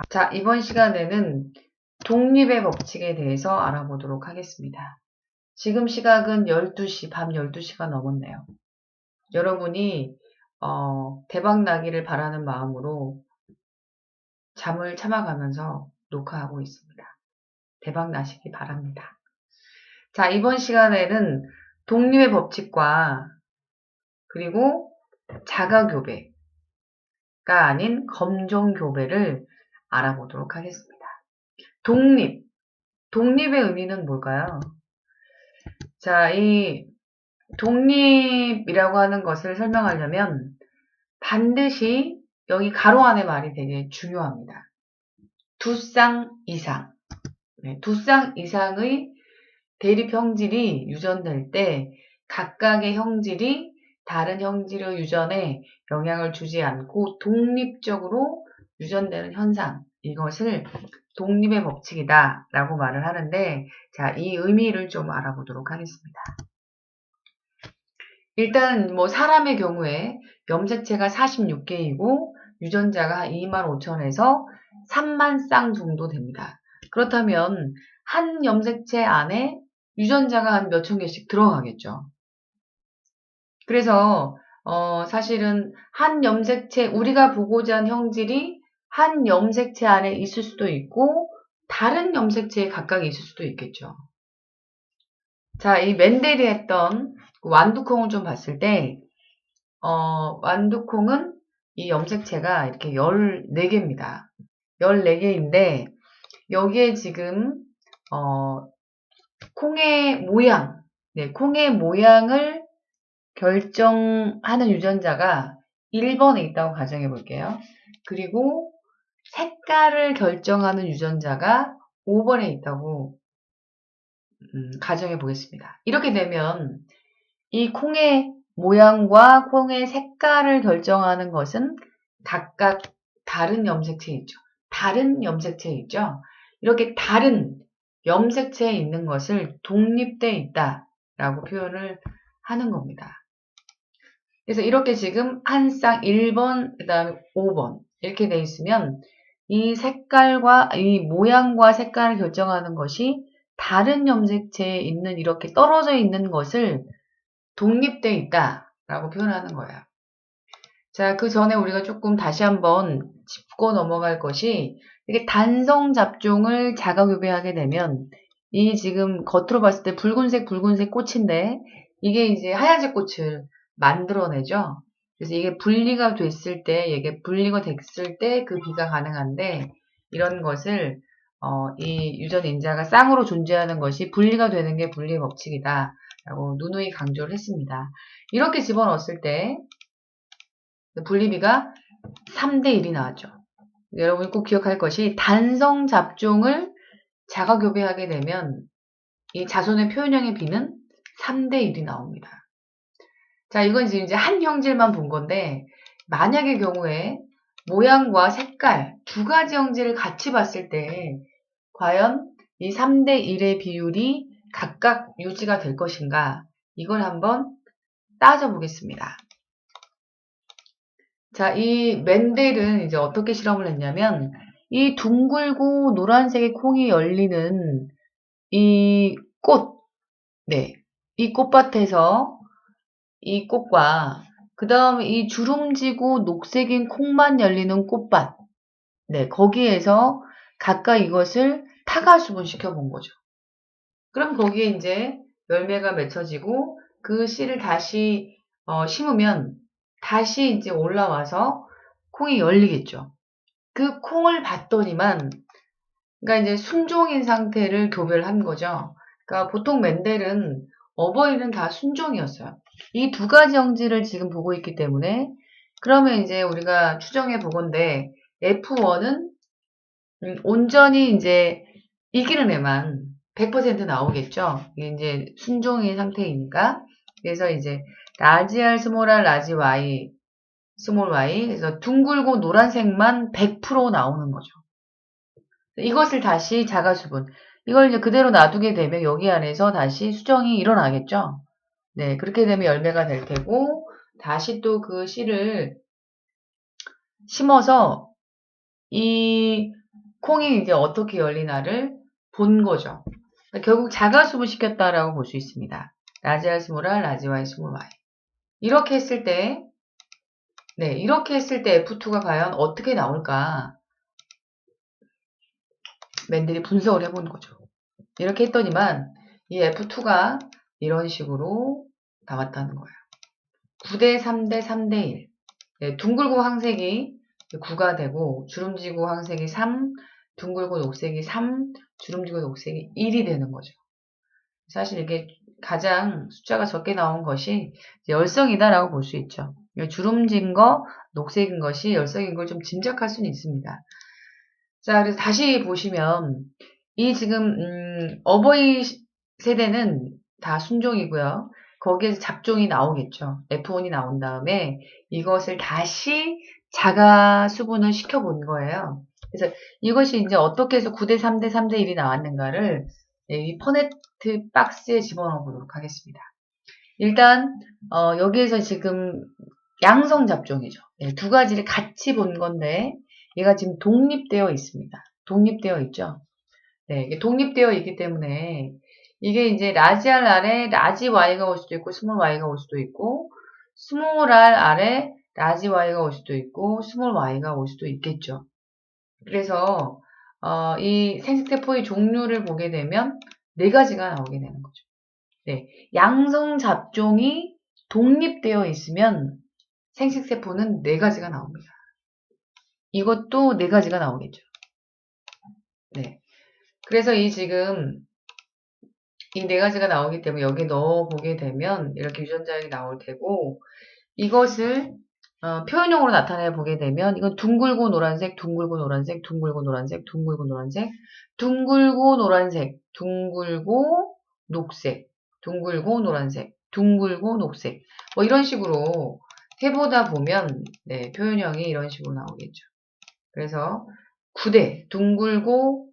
자, 이번 시간에는 독립의 법칙에 대해서 알아보도록 하겠습니다. 지금 시각은 12시, 밤 12시가 넘었네요. 여러분이 대박 나기를 바라는 마음으로 잠을 참아가면서 녹화하고 있습니다. 대박 나시기 바랍니다. 자, 이번 시간에는 독립의 법칙과 그리고 자가교배가 아닌 검정교배를 알아보도록 하겠습니다. 독립의 의미는 뭘까요? 자, 이 독립이라고 하는 것을 설명하려면 반드시 여기 가로 안의 말이 되게 중요합니다. 두 쌍 이상. 두 쌍 이상의 대립 형질이 유전될 때 각각의 형질이 다른 형질의 유전에 영향을 주지 않고 독립적으로 유전되는 현상. 이것을 독립의 법칙이다 라고 말을 하는데, 자, 이 의미를 좀 알아보도록 하겠습니다. 일단 뭐 사람의 경우에 염색체가 46개이고 유전자가 25,000에서 3만 쌍 정도 됩니다. 그렇다면 한 염색체 안에 유전자가 한 몇천 개씩 들어가겠죠. 그래서 사실은 한 염색체, 우리가 보고자 하는 형질이 한 염색체 안에 있을 수도 있고 다른 염색체에 각각 있을 수도 있겠죠. 자, 이 멘델이 했던 완두콩을 좀 봤을 때 완두콩은 이 염색체가 이렇게 14개입니다. 14개인데 여기에 지금 콩의 모양, 콩의 모양을 결정하는 유전자가 1번에 있다고 가정해 볼게요. 그리고 색깔을 결정하는 유전자가 5번에 있다고 가정해 보겠습니다. 이렇게 되면 이 콩의 모양과 콩의 색깔을 결정하는 것은 각각 다른 염색체에 있죠. 다른 염색체에 있죠. 이렇게 다른 염색체에 있는 것을 독립돼 있다라고 표현을 하는 겁니다. 그래서 이렇게 지금 한 쌍 1번, 그 다음에 5번 이렇게 돼 있으면 이 색깔과 이 모양과 색깔을 결정하는 것이 다른 염색체에 있는 이렇게 떨어져 있는 것을 독립돼 있다라고 표현하는 거예요. 자, 그 전에 우리가 조금 다시 한번 짚고 넘어갈 것이 이렇게 단성 잡종을 자가교배하게 되면 이 지금 겉으로 봤을 때 붉은색 꽃인데 이게 이제 하얀색 꽃을 만들어내죠. 그래서 이게 분리가 됐을 때 그 비가 가능한데 이런 것을 이 유전 인자가 쌍으로 존재하는 것이 분리가 되는 게 분리의 법칙이다 라고 누누이 강조를 했습니다. 이렇게 집어넣었을 때 분리비가 3대1이 나왔죠. 여러분이 꼭 기억할 것이 단성 잡종을 자가교배하게 되면 이 자손의 표현형의 비는 3대1이 나옵니다. 자, 이건 지금 이제 한 형질만 본 건데 만약의 경우에 모양과 색깔 두 가지 형질을 같이 봤을 때 과연 이 3대1의 비율이 각각 유지가 될 것인가? 이걸 한번 따져보겠습니다. 자, 이 멘델은 이제 어떻게 실험을 했냐면 이 둥글고 노란색의 콩이 열리는 이 꽃, 이 꽃밭에서 이 꽃과 그 다음에 이 주름지고 녹색인 콩만 열리는 꽃밭, 거기에서 각각 이것을 타가수분 시켜본 거죠. 그럼 거기에 이제 열매가 맺혀지고 그 씨를 다시 심으면 다시 이제 올라와서 콩이 열리겠죠. 그 콩을 봤더니만, 그러니까 이제 순종인 상태를 교배를 한 거죠. 그러니까 보통 멘델은 어버이는 다 순종이었어요. 이 두 가지 형질을 지금 보고 있기 때문에 그러면 이제 우리가 추정해 보건대 F1은 온전히 이제 이기는 애만 100% 나오겠죠. 이게 이제 순종인 상태이니까. 그래서 이제 라지 R, 스몰 r, 라지 Y, 스몰 y. 그래서 둥글고 노란색만 100% 나오는 거죠. 이것을 다시 자가수분. 이걸 이제 그대로 놔두게 되면 여기 안에서 다시 수정이 일어나겠죠. 그렇게 되면 열매가 될 테고, 다시 또 그 씨를 심어서 이 콩이 이제 어떻게 열리나를 본 거죠. 그러니까 결국 자가수분 시켰다라고 볼 수 있습니다. 라지 R 스몰 R, 라지 Y 스몰 Y. 이렇게 했을 때, 네, 이렇게 했을 때 F2가 과연 어떻게 나올까? 맨들이 분석을 해보는 거죠. 이렇게 했더니만 이 F2가 이런 식으로 나왔다는 거예요. 9대 3대 3대 1. 네, 둥글고 황색이 9가 되고 주름지고 황색이 3, 둥글고 녹색이 3, 주름지고 녹색이 1이 되는 거죠. 사실 이게 가장 숫자가 적게 나온 것이 열성이다라고 볼 수 있죠. 주름진 거, 녹색인 것이 열성인 걸 좀 짐작할 수는 있습니다. 자, 그래서 다시 보시면 이 지금 어버이 세대는 다 순종이고요. 거기에서 잡종이 나오겠죠. F1이 나온 다음에 이것을 다시 자가 수분을 시켜본 거예요. 그래서 이것이 이제 어떻게 해서 9대 3대 3대 1이 나왔는가를 이 퍼네트 박스에 집어넣어 보도록 하겠습니다. 일단 여기에서 지금 양성 잡종이죠. 네, 두 가지를 같이 본 건데 얘가 지금 독립되어 있습니다. 독립되어 있죠. 네, 이게 독립되어 있기 때문에 이게 이제 라지 R 아래 라지 Y가 올 수도 있고 스몰 Y가 올 수도 있고 스몰 R 아래 라지 Y가 올 수도 있고 스몰 Y가 올 수도 있겠죠. 그래서 이 생식세포의 종류를 보게 되면 네 가지가 나오게 되는 거죠. 네, 양성 잡종이 독립되어 있으면 생식세포는 네 가지가 나옵니다. 이것도 네 가지가 나오겠죠. 네. 그래서 이 지금 이 네 가지가 나오기 때문에 여기 넣어 보게 되면 이렇게 유전자액이 나올 테고 이것을 표현용으로 나타내 보게 되면 이건 둥글고 노란색, 둥글고 노란색, 둥글고 노란색, 둥글고 노란색, 둥글고 노란색, 둥글고 녹색, 둥글고 노란색, 둥글고 녹색 뭐 이런 식으로 해보다 보면 네, 표현형이 이런 식으로 나오겠죠. 그래서 9대 둥글고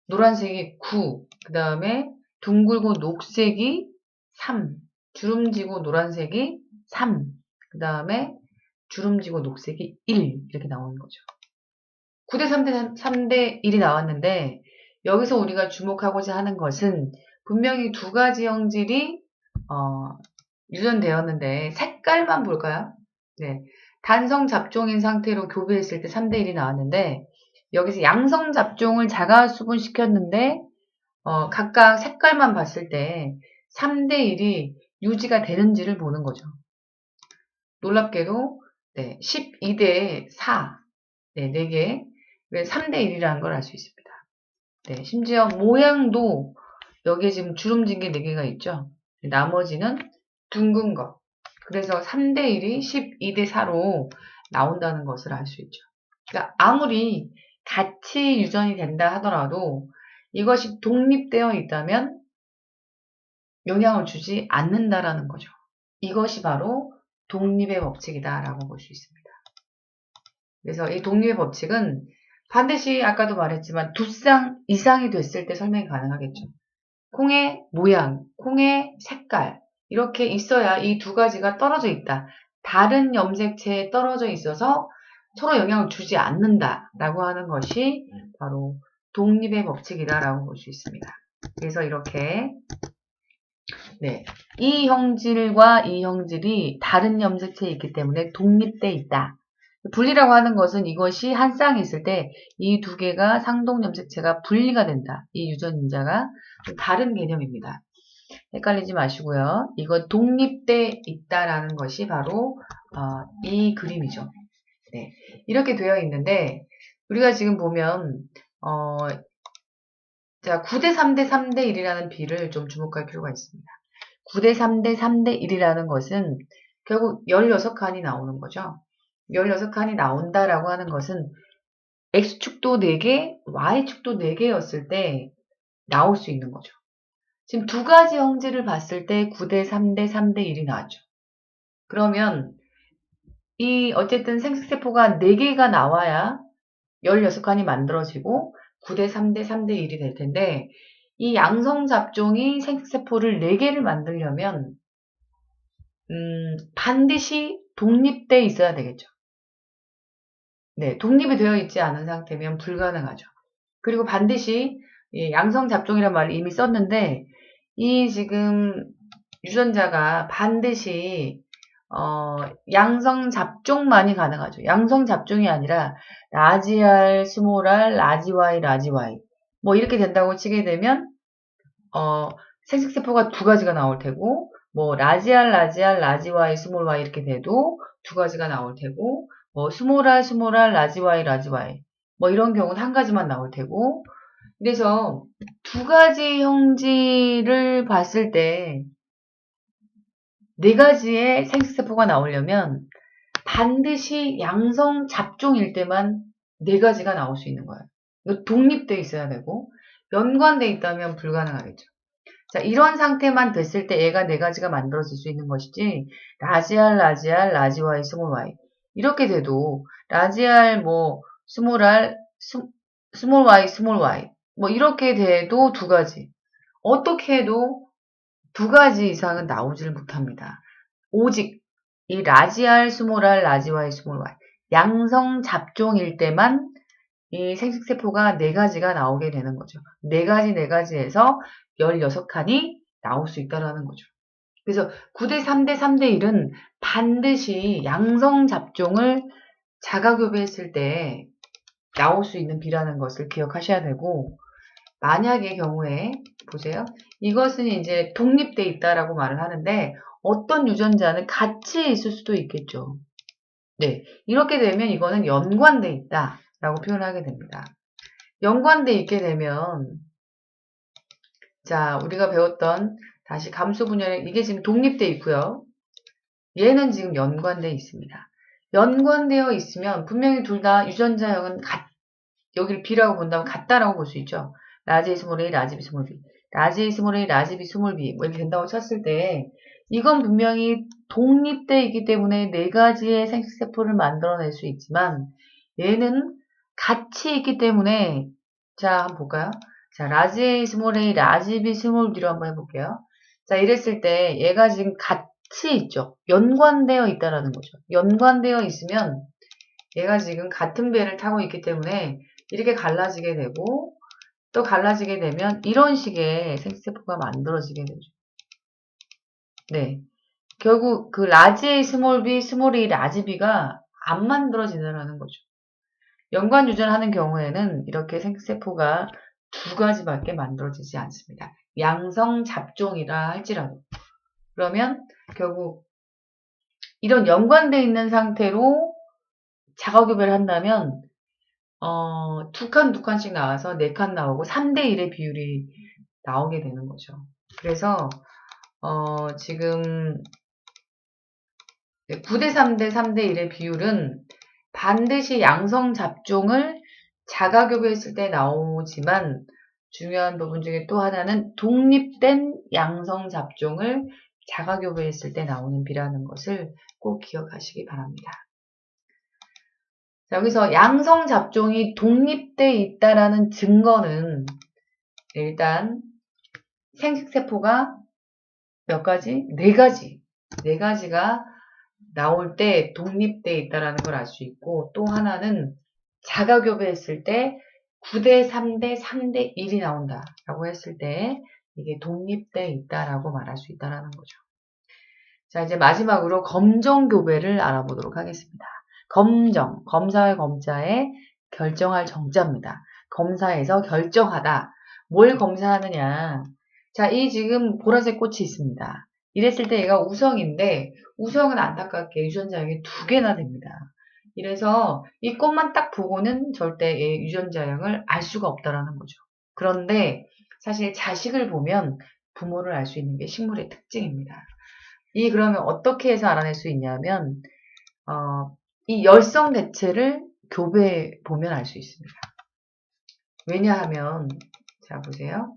노란색이 9, 그 다음에 둥글고 녹색이 3, 주름지고 노란색이 3, 그 다음에 주름지고 녹색이 1 이렇게 나오는 거죠. 9대 3대 1이 나왔는데 여기서 우리가 주목하고자 하는 것은 분명히 두 가지 형질이 유전되었는데 색깔만 볼까요? 네, 단성 잡종인 상태로 교배했을 때 3대 1이 나왔는데 여기서 양성 잡종을 자가 수분시켰는데 각각 색깔만 봤을 때 3대 1이 유지가 되는지를 보는 거죠. 놀랍게도 네, 12대 4, 네, 4개, 3대 1이라는 걸 알 수 있습니다. 네, 심지어 모양도 여기에 지금 주름진 게 4개가 있죠. 나머지는 둥근 거. 그래서 3대 1이 12대 4로 나온다는 것을 알 수 있죠. 그러니까 아무리 같이 유전이 된다 하더라도 이것이 독립되어 있다면 영향을 주지 않는다라는 거죠. 이것이 바로 독립의 법칙이다라고 볼 수 있습니다. 그래서 이 독립의 법칙은 반드시 아까도 말했지만 두 쌍 이상이 됐을 때 설명이 가능하겠죠. 콩의 모양, 콩의 색깔 이렇게 있어야 이 두 가지가 떨어져 있다. 다른 염색체에 떨어져 있어서 서로 영향을 주지 않는다라고 하는 것이 바로 독립의 법칙이다라고 볼 수 있습니다. 그래서 이렇게 네, 이 형질과 이 형질이 다른 염색체에 있기 때문에 독립돼 있다. 분리라고 하는 것은 이것이 한 쌍에 있을 때 이 두 개가 상동 염색체가 분리가 된다. 이 유전자가 다른 개념입니다. 헷갈리지 마시고요. 이거 독립돼 있다라는 것이 바로 이 그림이죠. 네, 이렇게 되어 있는데 우리가 지금 보면 자 9대 3대 3대 1이라는 비를 좀 주목할 필요가 있습니다. 9대 3대 3대 1이라는 것은 결국 16칸이 나오는 거죠. 16칸이 나온다라고 하는 것은 X축도 4개, Y축도 4개였을 때 나올 수 있는 거죠. 지금 두 가지 형질을 봤을 때 9대 3대 3대 1이 나왔죠. 그러면 이 어쨌든 생식세포가 4개가 나와야 16칸이 만들어지고 9대 3대 3대 1이 될 텐데 이 양성잡종이 생식세포를 4개를 만들려면 반드시 독립돼 있어야 되겠죠. 네, 독립이 되어 있지 않은 상태면 불가능하죠. 그리고 반드시 양성 잡종이란 말을 이미 썼는데 이 지금 유전자가 반드시 양성 잡종만이 가능하죠. 양성 잡종이 아니라 라지 R, 스몰 r, 라지 Y, 라지 Y 뭐 이렇게 된다고 치게 되면 생식세포가 두 가지가 나올 테고 뭐 라지 R, 라지 R, 라지 Y, 스몰 Y 이렇게 돼도 두 가지가 나올 테고 뭐 스몰 r, 스몰 r, 라지 Y, 라지 Y 뭐 이런 경우는 한 가지만 나올 테고 그래서 두 가지 형질을 봤을 때 네 가지의 생식세포가 나오려면 반드시 양성 잡종일 때만 네 가지가 나올 수 있는 거예요. 이거 독립돼 있어야 되고 연관돼 있다면 불가능하겠죠. 자, 이런 상태만 됐을 때 얘가 네 가지가 만들어질 수 있는 것이지 라지 R, 라지 R, 라지 Y, 스몰 Y 이렇게 돼도 라지 R, 뭐 스몰 R, 스몰 Y, 스몰 Y 뭐 이렇게 돼도 두 가지 어떻게 해도 두 가지 이상은 나오질 못합니다. 오직 이 라지 R, 스몰 r, 라지 Y, 스몰 y 양성 잡종일 때만 이 생식세포가 네 가지가 나오게 되는 거죠. 네 가지에서 16칸이 나올 수 있다는 거죠. 그래서 9대 3대 3대 1은 반드시 양성 잡종을 자가교배했을 때 나올 수 있는 비라는 것을 기억하셔야 되고 만약의 경우에 보세요. 이것은 이제 독립돼 있다라고 말을 하는데 어떤 유전자는 같이 있을 수도 있겠죠. 네, 이렇게 되면 이거는 연관돼 있다라고 표현하게 됩니다. 연관돼 있게 되면 자 우리가 배웠던 다시 감수 분열에 이게 지금 독립돼 있고요. 얘는 지금 연관돼 있습니다. 연관되어 있으면 분명히 둘 다 유전자형은 여기를 B라고 본다면 같다라고 볼 수 있죠. 라지 A 스몰 A, 라지 B 스몰 B. 라지 A 스몰 A, 라지 B 스몰 B. 뭐 이렇게 된다고 쳤을 때 이건 분명히 독립되어 있기 때문에 네 가지의 생식세포를 만들어낼 수 있지만 얘는 같이 있기 때문에 자 한번 볼까요? 자 라지 A 스몰 A, 라지 B 스몰 B로 한번 해볼게요. 자 이랬을 때 얘가 지금 같이 있죠. 연관되어 있다라는 거죠. 연관되어 있으면 얘가 지금 같은 배를 타고 있기 때문에 이렇게 갈라지게 되고 또 갈라지게 되면 이런 식의 생식세포가 만들어지게 되죠. 네. 결국 그 라지 A 스몰 B, 스몰 A, 라지 B가 안 만들어진다는 거죠. 연관 유전하는 경우에는 이렇게 생식세포가 두 가지밖에 만들어지지 않습니다. 양성 잡종이라 할지라도. 그러면 결국 이런 연관되어 있는 상태로 자가교배를 한다면 두 칸씩 나와서 4칸 나오고 3대 1의 비율이 나오게 되는 거죠. 그래서 지금 9대 3대 3대 1의 비율은 반드시 양성 잡종을 자가교배했을 때 나오지만 중요한 부분 중에 또 하나는 독립된 양성 잡종을 자가교배했을 때 나오는 비라는 것을 꼭 기억하시기 바랍니다. 자, 여기서 양성 잡종이 독립돼 있다라는 증거는 일단 생식세포가 몇 가지? 네 가지가 나올 때 독립돼 있다라는 걸 알 수 있고 또 하나는 자가교배했을 때 9대 3대 3대 1이 나온다라고 했을 때 이게 독립돼 있다라고 말할 수 있다라는 거죠. 자, 이제 마지막으로 검정교배를 알아보도록 하겠습니다. 검사의 검자에 결정할 정자입니다. 검사에서 결정하다. 뭘 검사하느냐. 자, 이 지금 보라색 꽃이 있습니다. 이랬을 때 얘가 우성인데 우성은 안타깝게 유전자형이 2개나 됩니다. 이래서 이 꽃만 딱 보고는 절대 얘 유전자형을 알 수가 없다라는 거죠. 그런데 사실 자식을 보면 부모를 알 수 있는 게 식물의 특징입니다. 그러면 어떻게 해서 알아낼 수 있냐면 이 열성 대체를 교배해 보면 알 수 있습니다. 왜냐하면 자 보세요.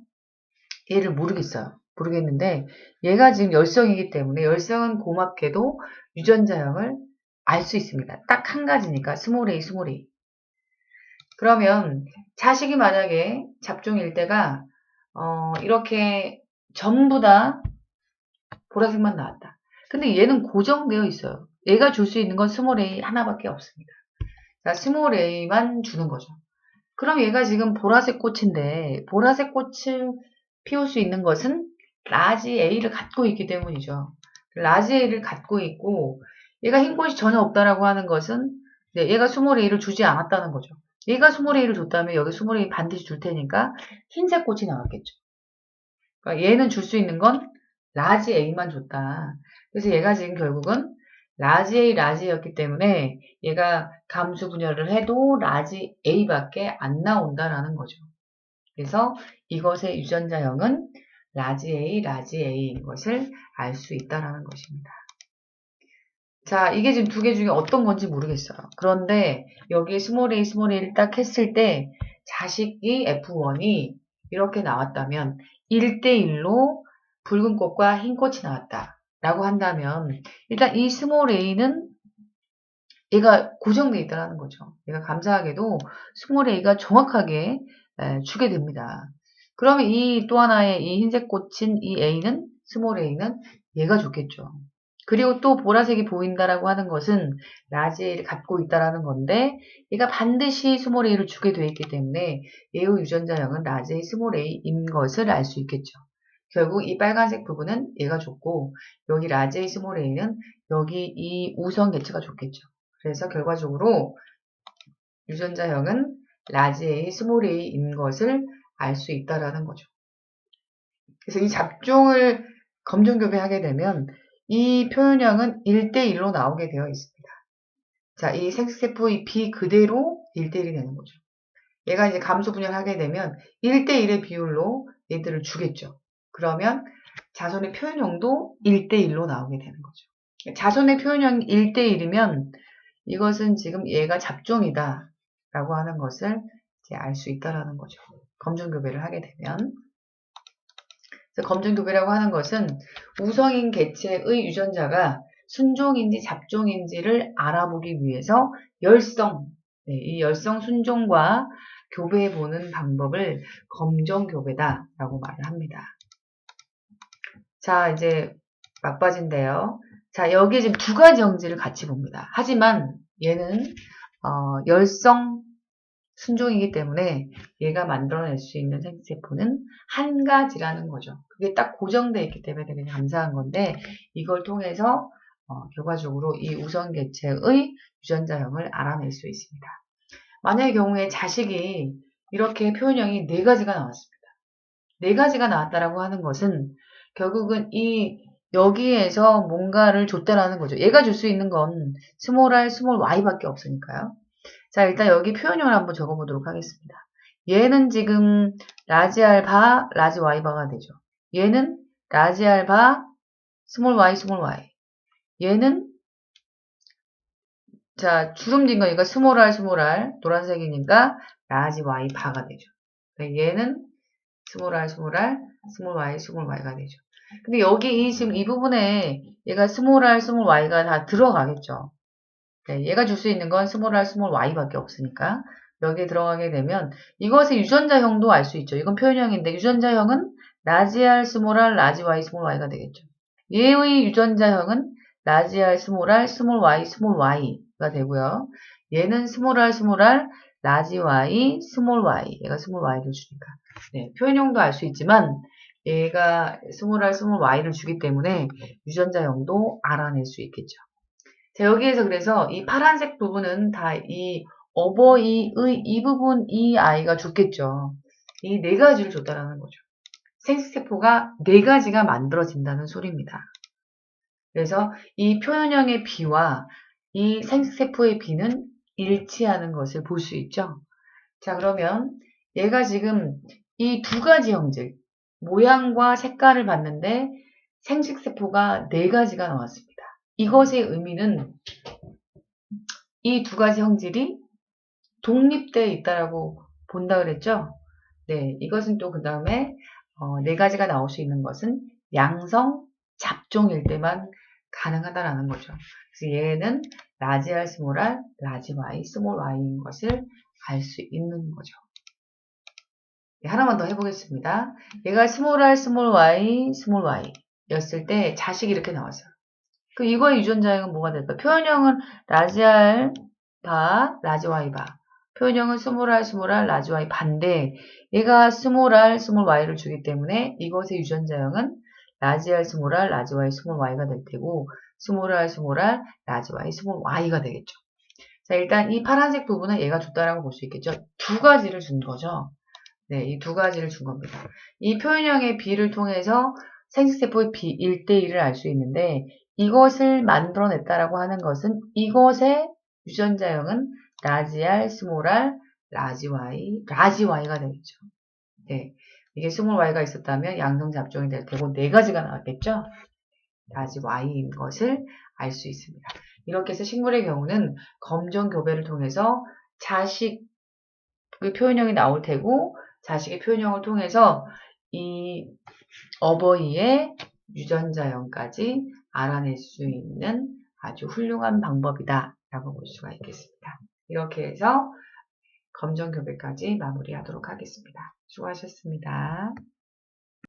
얘를 모르겠는데 얘가 지금 열성이기 때문에 열성은 고맙게도 유전자형을 알 수 있습니다. 딱 한 가지니까 스몰 a, 스몰 a. 그러면 자식이 만약에 잡종일 때가 이렇게 전부 다 보라색만 나왔다. 근데 얘는 고정되어 있어요. 얘가 줄 수 있는 건 스몰 a 하나밖에 없습니다. 자, 스몰 a만 주는 거죠. 그럼 얘가 지금 보라색 꽃인데 보라색 꽃을 피울 수 있는 것은 라지 a를 갖고 있기 때문이죠. 라지 a를 갖고 있고 얘가 흰 꽃이 전혀 없다라고 하는 것은 네, 얘가 스몰 a를 주지 않았다는 거죠. 얘가 스몰 a를 줬다면 여기 스몰 a 반드시 줄 테니까 흰색 꽃이 나왔겠죠. 그러니까 얘는 줄 수 있는 건 라지 a만 줬다. 그래서 얘가 지금 결국은 라지 A, 라지 A였기 때문에 얘가 감수 분열을 해도 라지 A밖에 안 나온다라는 거죠. 그래서 이것의 유전자형은 라지 A, 라지 A인 것을 알 수 있다라는 것입니다. 자, 이게 지금 두 개 중에 어떤 건지 모르겠어요. 그런데 여기에 스몰 a, 스몰 a를 딱 했을 때 자식이 F1이 이렇게 나왔다면 1대1로 붉은 꽃과 흰 꽃이 나왔다 라고 한다면 일단 이 스몰 a는 얘가 고정되어 있다는 거죠. 얘가 감사하게도 스몰 a가 정확하게 주게 됩니다. 그러면 이 또 하나의 이 흰색 꽃인 이 a는 스몰 a는 얘가 좋겠죠. 그리고 또 보라색이 보인다라고 하는 것은 라지 a를 갖고 있다라는 건데 얘가 반드시 스몰 a를 주게 되어 있기 때문에 얘의 유전자형은 라지 a, 스몰 a인 것을 알 수 있겠죠. 결국 이 빨간색 부분은 얘가 좋고 여기 라지 a, 스몰 a는 여기 이 우성 개체가 좋겠죠. 그래서 결과적으로 유전자형은 라지 A, 스몰 a인 것을 알 수 있다라는 거죠. 그래서 이 잡종을 검정교배하게 되면 이 표현형은 1대1로 나오게 되어 있습니다. 자, 이 생식세포의 B 그대로 1대1이 되는 거죠. 얘가 이제 감소 분열하게 되면 1대1의 비율로 얘들을 주겠죠. 그러면 자손의 표현형도 1대1로 나오게 되는 거죠. 자손의 표현형이 1대1이면 이것은 지금 얘가 잡종이다 라고 하는 것을 이제 알 수 있다라는 거죠. 검정교배를 하게 되면. 검정교배라고 하는 것은 우성인 개체의 유전자가 순종인지 잡종인지를 알아보기 위해서 열성, 이 열성 순종과 교배해보는 방법을 검정교배다라고 말을 합니다. 자, 이제 막바지인데요. 자, 여기에 지금 두 가지 형질을 같이 봅니다. 하지만 얘는 열성 순종이기 때문에 얘가 만들어낼 수 있는 생세포는 한 가지라는 거죠. 그게 딱 고정되어 있기 때문에 되게 감사한 건데 이걸 통해서 결과적으로 이 우선 개체의 유전자형을 알아낼 수 있습니다. 만약의 경우에 자식이 이렇게 표현형이 4가지가 나왔습니다. 4가지가 나왔다라고 하는 것은 결국은 이 여기에서 뭔가를 줬다라는 거죠. 얘가 줄 수 있는 건 스몰 r, 스몰 y밖에 없으니까요. 자, 일단 여기 표현형을 한번 적어보도록 하겠습니다. 얘는 지금 라지 알바, 라지 y바가 되죠. 얘는 라지 알바, 스몰 y, 스몰 y. 얘는 자, 주름진 거니까 스몰 r, 스몰 r, 노란색이니까 라지 y 바가 되죠. 얘는 스몰 r, 스몰 r, 스몰 y, 스몰 y가 되죠. 근데 여기 지금 이 부분에 얘가 스몰 r, 스몰 y가 다 들어가겠죠. 얘가 줄 수 있는 건 스몰 r, 스몰 y밖에 없으니까 여기에 들어가게 되면 이것의 유전자형도 알 수 있죠. 이건 표현형인데 유전자형은 라지 r, 스몰 r, 라지 y, 스몰 y가 되겠죠. 얘의 유전자형은 라지 r, 스몰 r, 스몰 y, 스몰 y가 되고요. 얘는 스몰 r, 스몰 r, 라지 y, 스몰 y. 얘가 스몰 y를 주니까. 네, 표현형도 알 수 있지만 얘가 스몰 r, 스몰 y를 주기 때문에 유전자형도 알아낼 수 있겠죠. 자, 여기에서 그래서 이 파란색 부분은 다 이 어버이의 이 부분, 이 아이가 줬겠죠. 이 4가지를 줬다라는 거죠. 생식세포가 4가지가 만들어진다는 소리입니다. 그래서 이 표현형의 B와 이 생식세포의 B는 일치하는 것을 볼 수 있죠. 자, 그러면 얘가 지금 이 2가지 형질, 모양과 색깔을 봤는데 생식세포가 4가지가 나왔습니다. 이것의 의미는 이 2가지 형질이 독립되어 있다라고 본다 그랬죠? 네, 이것은 또 그 다음에 4가지가 나올 수 있는 것은 양성 잡종일 때만 가능하다라는 거죠. 그래서 얘는 라지 R, 스몰 r, 라지 y, 스몰 y인 것을 알 수 있는 거죠. 네, 하나만 더 해보겠습니다. 얘가 스몰 r, 스몰 y, 스몰 y 였을 때 자식이 이렇게 나왔어요. 그럼 이거의 유전자형은 뭐가 될까요? 표현형은 라지 R, 바, 라지 Y 바. 표현형은 스몰R, 스몰R, 라지 Y 반대. 얘가 스몰R, 스몰 Y를 주기 때문에 이것의 유전자형은 라지 R, 스몰 R, 라지 Y, 스몰 Y가 될 테고 스몰 R, 스몰 R, 라지 Y, 스몰 Y가 되겠죠. 자, 일단 이 파란색 부분은 얘가 줬다라고 볼 수 있겠죠. 두 가지를 준 거죠. 네, 이 두 가지를 준 겁니다. 이 표현형의 B를 통해서 생식세포의 B 1대1을 알 수 있는데 이것을 만들어냈다라고 하는 것은 이것의 유전자형은 라지 R, 스몰 R, 라지 Y가 되겠죠. 네, 이게 스몰 Y가 있었다면 양성 잡종이 될 테고 네 가지가 나왔겠죠. 라지 Y인 것을 알 수 있습니다. 이렇게 해서 식물의 경우는 검정 교배를 통해서 자식의 표현형이 나올 테고 자식의 표현형을 통해서 이 어버이의 유전자형까지 알아낼 수 있는 아주 훌륭한 방법이다 라고 볼 수가 있겠습니다. 이렇게 해서 검정 교배까지 마무리하도록 하겠습니다. 수고하셨습니다.